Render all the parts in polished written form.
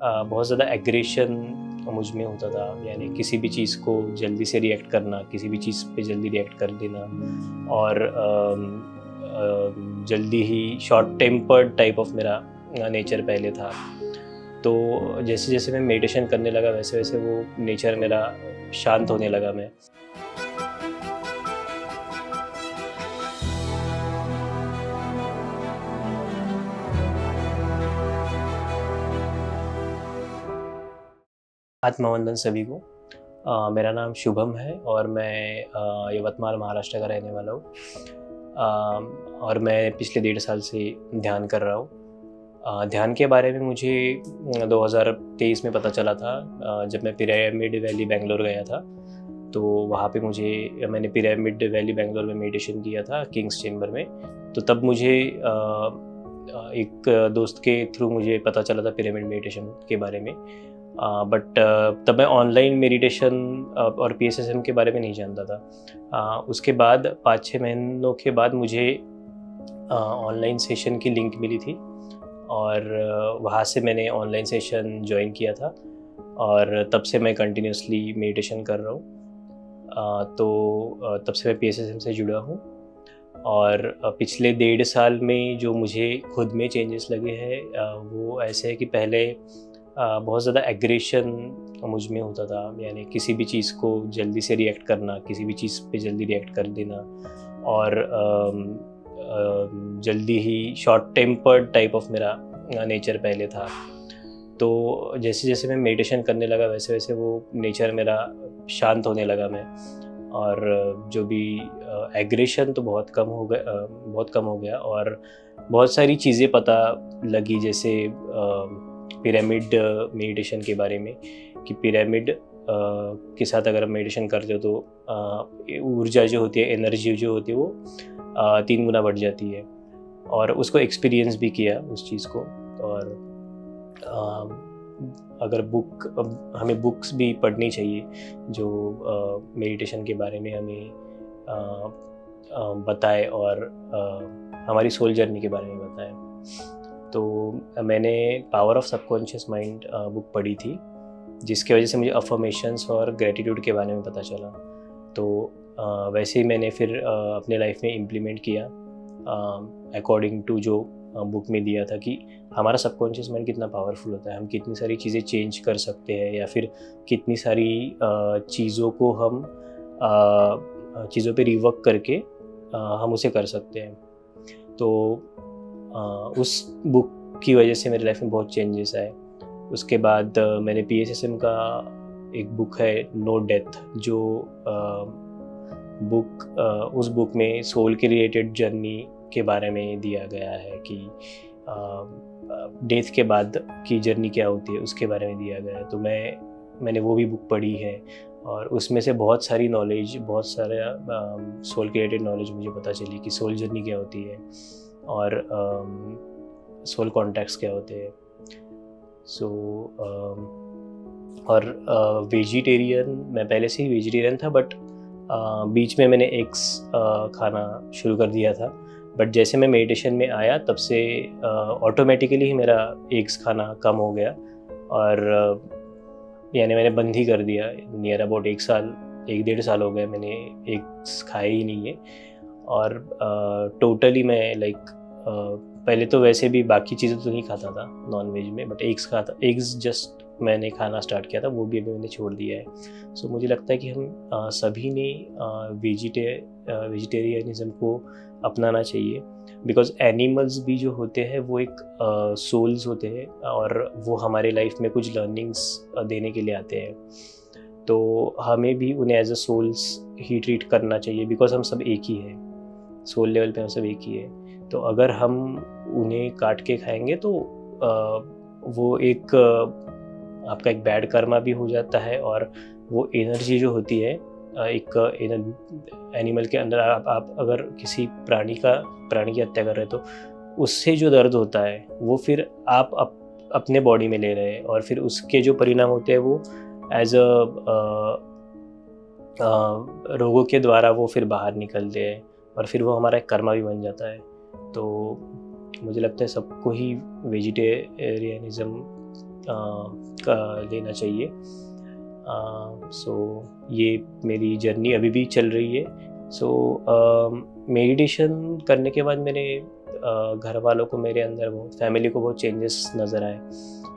बहुत ज़्यादा एग्रेशन मुझ में होता था, यानी किसी भी चीज़ को जल्दी से रिएक्ट करना, किसी भी चीज़ पे जल्दी रिएक्ट कर देना और जल्दी ही शॉर्ट टेम्पर्ड टाइप ऑफ मेरा नेचर पहले था। तो जैसे-जैसे मैं मेडिटेशन करने लगा वैसे-वैसे वो नेचर मेरा शांत होने लगा मैं। आत्मवंदन सभी को। मेरा नाम शुभम है और मैं यवतमाल महाराष्ट्र का रहने वाला हूँ। और मैं पिछले 1.5 साल से ध्यान कर रहा हूँ। ध्यान के बारे में मुझे 2023 में पता चला था, जब मैं पिरामिड वैली बैंगलोर गया था। तो वहाँ पे मैंने पिरामिड वैली बैंगलोर में मेडिटेशन किया था किंग्स चेंबर में। तो तब मुझे एक दोस्त के थ्रू मुझे पता चला था पिरामिड मेडिटेशन के बारे में। बट तब मैं ऑनलाइन मेडिटेशन और पीएसएसएम के बारे में नहीं जानता था। उसके बाद 5-6 महीनों के बाद मुझे ऑनलाइन सेशन की लिंक मिली थी और वहाँ से मैंने ऑनलाइन सेशन ज्वाइन किया था और तब से मैं कंटिन्यूसली मेडिटेशन कर रहा हूँ। तब से मैं पीएसएसएम से जुड़ा हूँ और पिछले 1.5 साल में जो मुझे खुद में चेंजेस लगे हैं वो ऐसे है कि पहले बहुत ज़्यादा एग्रेशन मुझ में होता था, यानी किसी भी चीज़ को जल्दी से रिएक्ट करना, किसी भी चीज़ पे जल्दी रिएक्ट कर देना और जल्दी ही शॉर्ट टेम्पर्ड टाइप ऑफ मेरा नेचर पहले था। तो जैसे-जैसे मैं मेडिटेशन करने लगा वैसे-वैसे वो नेचर मेरा शांत होने लगा मैं और जो भी एग्रेशन तो बहुत कम हो गया और बहुत सारी चीज़ें पता लगी, जैसे पिरामिड मेडिटेशन के बारे में कि पिरामिड के साथ अगर आप मेडिटेशन करते हो तो ऊर्जा जो होती है, एनर्जी जो होती है वो 3 गुना बढ़ जाती है और उसको एक्सपीरियंस भी किया उस चीज़ को। और अगर हमें बुक्स भी पढ़नी चाहिए जो मेडिटेशन के बारे में हमें बताए और हमारी सोल जर्नी के बारे में बताए। तो मैंने power of subconscious mind book पढ़ी थी, जिसकी वजह से मुझे अफर्मेशंस और ग्रेटिट्यूड के बारे में पता चला। तो वैसे ही मैंने फिर अपने लाइफ में इम्प्लीमेंट किया अकॉर्डिंग टू जो बुक में दिया था कि हमारा सबकॉन्शियस माइंड कितना पावरफुल होता है, हम कितनी सारी चीज़ें चेंज कर सकते हैं या फिर कितनी सारी चीज़ों को हम चीज़ों पे रिवर्क करके हम उसे कर सकते हैं। तो उस बुक की वजह से मेरी लाइफ में बहुत चेंजेस आए। उसके बाद मैंने पीएसएसएम का एक बुक है नो डेथ, जो उस बुक में सोल के रिलेटेड जर्नी के बारे में दिया गया है कि डेथ के बाद की जर्नी क्या होती है उसके बारे में दिया गया है। तो मैंने वो भी बुक पढ़ी है और उसमें से बहुत सारी नॉलेज, बहुत सारा सोल के रिलेटेड नॉलेज मुझे पता चली कि सोल जर्नी क्या होती है और सोल कॉन्टैक्ट्स क्या होते हैं। और वेजिटेरियन, मैं पहले से ही वेजिटेरियन था बट बीच में मैंने एग्स खाना शुरू कर दिया था। बट जैसे मैं मेडिटेशन में आया तब से ऑटोमेटिकली ही मेरा एग्स खाना कम हो गया और यानी मैंने बंद ही कर दिया। नियर अबाउट 1-1.5 साल हो गए मैंने एग्स खाए ही नहीं है। और टोटली मैं पहले तो वैसे भी बाकी चीज़ें तो नहीं खाता था नॉन वेज में, बट एग्स जस्ट मैंने खाना स्टार्ट किया था, वो भी अभी मैंने छोड़ दिया है। सो मुझे लगता है कि हम सभी ने वेजिटेरियनिज़म को अपनाना चाहिए, बिकॉज एनिमल्स भी जो होते हैं वो एक सोल्स होते हैं और वो हमारे लाइफ में कुछ लर्निंग्स देने के लिए आते हैं। तो हमें भी उन्हें एज अ सोल्स ही ट्रीट करना चाहिए, बिकॉज हम सब एक ही हैं, सोल लेवल पे हम सब एक ही है। तो अगर हम उन्हें काट के खाएंगे तो वो एक आपका एक बैड कर्मा भी हो जाता है और वो एनर्जी जो होती है एक एनिमल के अंदर आप अगर किसी प्राणी की हत्या कर रहे हैं तो उससे जो दर्द होता है वो फिर आप अपने बॉडी में ले रहे हैं और फिर उसके जो परिणाम होते हैं वो एज रोगों के द्वारा वो फिर बाहर निकलते हैं और फिर वो हमारा एक कर्मा भी बन जाता है। तो मुझे लगता है सबको ही वेजिटेरियनिज़म लेना चाहिए। सो ये मेरी जर्नी अभी भी चल रही है। सो मेडिटेशन करने के बाद मेरे घर वालों को, मेरे अंदर बहुत, फैमिली को बहुत चेंजेस नज़र आए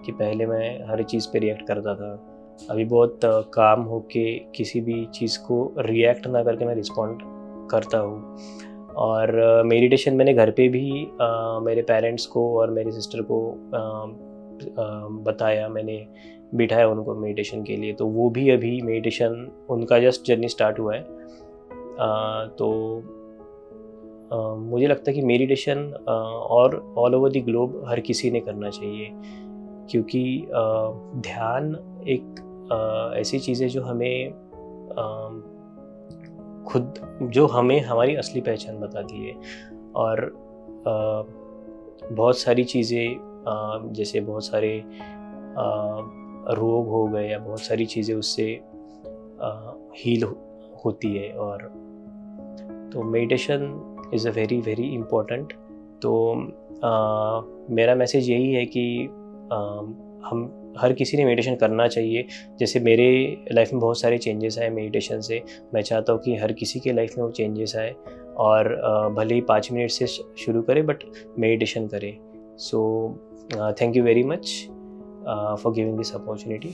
कि पहले मैं हर चीज़ पे रिएक्ट करता था, अभी बहुत काम होके किसी भी चीज़ को रिएक्ट ना करके मैं रिस्पॉन्ड करता हूँ। और मेडिटेशन मैंने घर पे भी मेरे पेरेंट्स को और मेरी सिस्टर को बताया, मैंने बिठाया उनको मेडिटेशन के लिए, तो वो भी अभी मेडिटेशन, उनका जस्ट जर्नी स्टार्ट हुआ है। तो मुझे लगता है कि मेडिटेशन और ऑल ओवर द ग्लोब हर किसी ने करना चाहिए, क्योंकि ध्यान एक ऐसी चीज़ है जो हमें खुद, जो हमें हमारी असली पहचान बताती है। और बहुत सारी चीज़ें, जैसे बहुत सारे रोग हो गए या बहुत सारी चीज़ें उससे हील होती है। और तो meditation is a very very important. तो मेरा मैसेज यही है कि हम हर किसी ने मेडिटेशन करना चाहिए। जैसे मेरे लाइफ में बहुत सारे चेंजेस आए मेडिटेशन से, मैं चाहता हूँ कि हर किसी के लाइफ में वो चेंजेस आए, और भले ही 5 मिनट से शुरू करें बट मेडिटेशन करें। So thank you very much for giving this opportunity.